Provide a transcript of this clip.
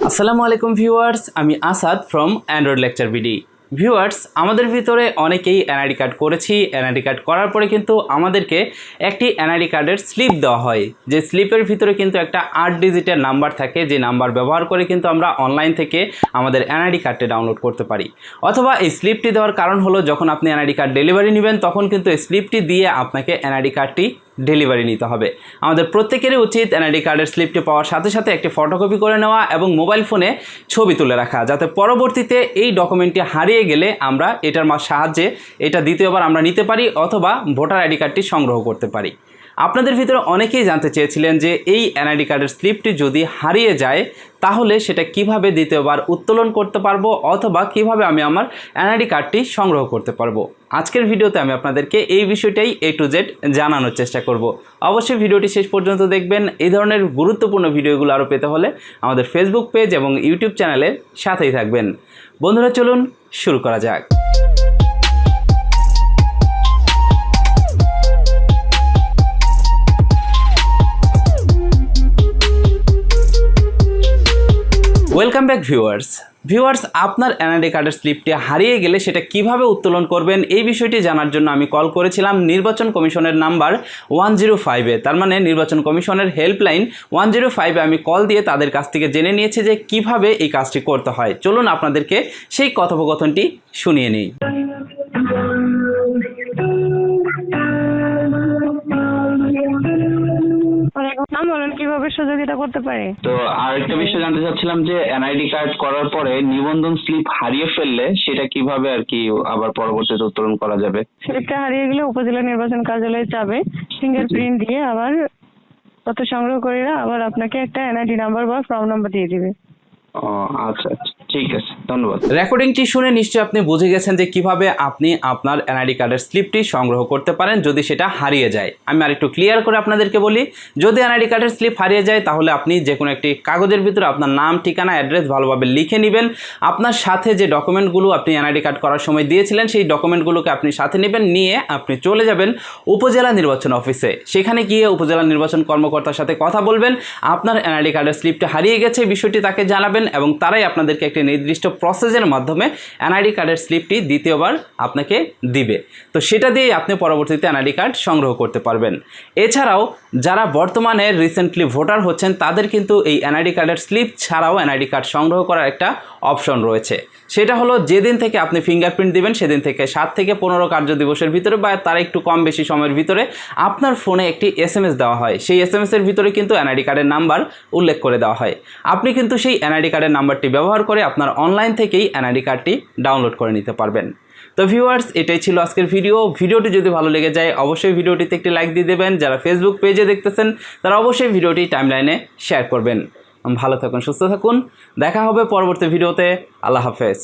আসসালামু আলাইকুম ভিউয়ার্স, আমি Asad from Android lecture BD. Viewers, আমাদের ভিতরে অনেকেই এনআইডি কার্ড করেছি। এনআইডি কার্ড করার পরে কিন্তু আমাদেরকে একটি এনআইডি কার্ডের স্লিপ দেওয়া হয়, যে স্লিপের ভিতরে কিন্তু একটা 8 ডিজিটের নাম্বার থাকে, যে নাম্বার ব্যবহার করে কিন্তু আমরা অনলাইন থেকে আমাদের এনআইডি কার্ডটি ডাউনলোড করতে পারি। অথবা এই স্লিপটি দেওয়ার কারণ হলো, যখন আপনি এনআইডি কার্ড ডেলিভারি নেবেন তখন কিন্তু এই স্লিপটি দিয়ে আপনাকে এনআইডি কার্ডটি ডেলিভারি নিতে হবে। আমাদের প্রত্যেকেরই উচিত এনআইডি কার্ডের স্লিপটি পাওয়ার সাথে সাথে একটি ফটোকপি করে নেওয়া এবং মোবাইল ফোনে ছবি তুলে রাখা, যাতে পরবর্তীতে এই ডকুমেন্টটি হারিয়ে গেলে আমরা এটার সাহায্যে এটা দ্বিতীয়বার আমরা নিতে পারি অথবা ভোটার আইডি কার্ডটি সংগ্রহ করতে পারি। আপনাদের ভিতরে অনেকেই জানতে চেয়েছিলেন যে এই এনআইডি কার্ডের স্লিপটি যদি হারিয়ে যায় তাহলে সেটা কিভাবে দ্বিতীয়বার উত্তোলন করতে পারবো অথবা কিভাবে আমি আমার এনআইডি কার্ডটি সংগ্রহ করতে পারবো। আজকের ভিডিওতে আমি আপনাদেরকে এই বিষয়টাই A to Z জানানোর চেষ্টা করব। অবশ্যই ভিডিওটি শেষ পর্যন্ত দেখবেন। এই ধরনের গুরুত্বপূর্ণ ভিডিওগুলো আরও পেতে হলে আমাদের ফেসবুক পেজ এবং ইউটিউব চ্যানেলের সাথেই থাকবেন। বন্ধুরা, চলুন শুরু করা যাক। ওয়েলকাম ব্যাক ভিউয়ার্স, আপনার এনআইডি কার্ডের স্লিপটি হারিয়ে গেলে সেটা কিভাবে উত্তোলন করবেন এই বিষয়টি জানার জন্য আমি কল করেছিলাম নির্বাচন কমিশনের নাম্বার 105-এ। তার মানে নির্বাচন কমিশনের হেল্পলাইন 105-এ আমি কল দিয়ে তাদের কাছ থেকে জেনে নিয়েছি যে কিভাবে এই কাজটি করতে হয়। চলুন আপনাদেরকে সেই কথোপকথনটি শুনিয়ে নিই। কিভাবে সহযোগিতা করতে পারে? তো আরেকটা বিষয় জানতে চাচ্ছিলাম যে এনআইডি কার্ড করার পরে নিবন্ধন স্লিপ হারিয়ে ফেললে সেটা কিভাবে আর কি আবার পরবর্তীতে উত্তোলন করা যাবে? স্লিপটা হারিয়ে গেলে উপজেলা নির্বাচন কার্যালয়ে যাবে, ফিঙ্গারপ্রিন্ট দিয়ে আবার তথ্য সংগ্রহ করে আবার আপনাকে একটা এনআইডি নাম্বার বা ফর্ম নাম্বার দিয়ে দিবে। ও আচ্ছা, ঠিক আছে, ধন্যবাদ। রেকর্ডিংটি শুনে নিশ্চয়ই আপনি বুঝে গেছেন যে কিভাবে আপনি আপনার এনআইডি কার্ডের স্লিপটি সংগ্রহ করতে পারেন যদি সেটা হারিয়ে যায়। আমি আরেকটু ক্লিয়ার করে আপনাদেরকে বলি, যদি এনআইডি কার্ডের স্লিপ হারিয়ে যায় তাহলে আপনি যে কোনো একটি কাগজের ভিতরে আপনার নাম, ঠিকানা, অ্যাড্রেস ভালোভাবে লিখে নেবেন। আপনার সাথে যে ডকুমেন্টগুলো আপনি এনআইডি কার্ড করার সময় দিয়েছিলেন সেই ডকুমেন্টগুলোকে আপনি সাথে নেবেন, নিয়ে আপনি চলে যাবেন উপজেলা নির্বাচন অফিসে। সেখানে গিয়ে উপজেলা নির্বাচন কর্মকর্তার সাথে কথা বলবেন, আপনার এনআইডি কার্ডের স্লিপটা হারিয়ে গেছে এই বিষয়টি তাকে জানাবেন এবং তারাই আপনাদেরকে একটি নির্দিষ্ট প্রসেসের মাধ্যমে এনআইডি কার্ডের স্লিপটি দ্বিতীয়বার আপনাকে দিবে। তো সেটা দিয়ে আপনি পরবর্তীতে এনআইডি কার্ড সংগ্রহ করতে পারবেন। এছাড়াও যারা বর্তমানে রিসেন্টলি ভোটার হচ্ছেন তাদের কিন্তু এই এনআইডি কার্ডের স্লিপ ছাড়াও এনআইডি কার্ড সংগ্রহ করার একটা অপশন রয়েছে। সেটা হলো, যেদিন থেকে আপনি ফিঙ্গারপ্রিন্ট দিবেন সেদিন থেকে 7 থেকে 15 কার্য দিবসের ভিতরে বা তার একটু কম বেশি সময়ের ভিতরে আপনার ফোনে একটি SMS দেওয়া হয়। সেই SMS-এর ভিতরে কিন্তু এনআইডি কার্ডের নাম্বার উল্লেখ করে দেওয়া হয়। আপনি কিন্তু সেই এনআইডি কার্ডের নাম্বারটি ব্যবহার করে আপনার অনলাইন থেকেই এনআইডি কার্ডটি ডাউনলোড করে নিতে পারবেন। তো ভিউয়ার্স, এটাই ছিল আজকের ভিডিওটি যদি ভালো লেগে যায় অবশ্যই ভিডিওটিতে একটি লাইক দিয়ে দেবেন। যারা ফেসবুক পেজে দেখতেছেন তারা অবশ্যই ভিডিওটি টাইমলাইনে শেয়ার করবেন। ভালো থাকুন, সুস্থ থাকুন, দেখা হবে পরবর্তী ভিডিওতে। আল্লাহ হাফেজ।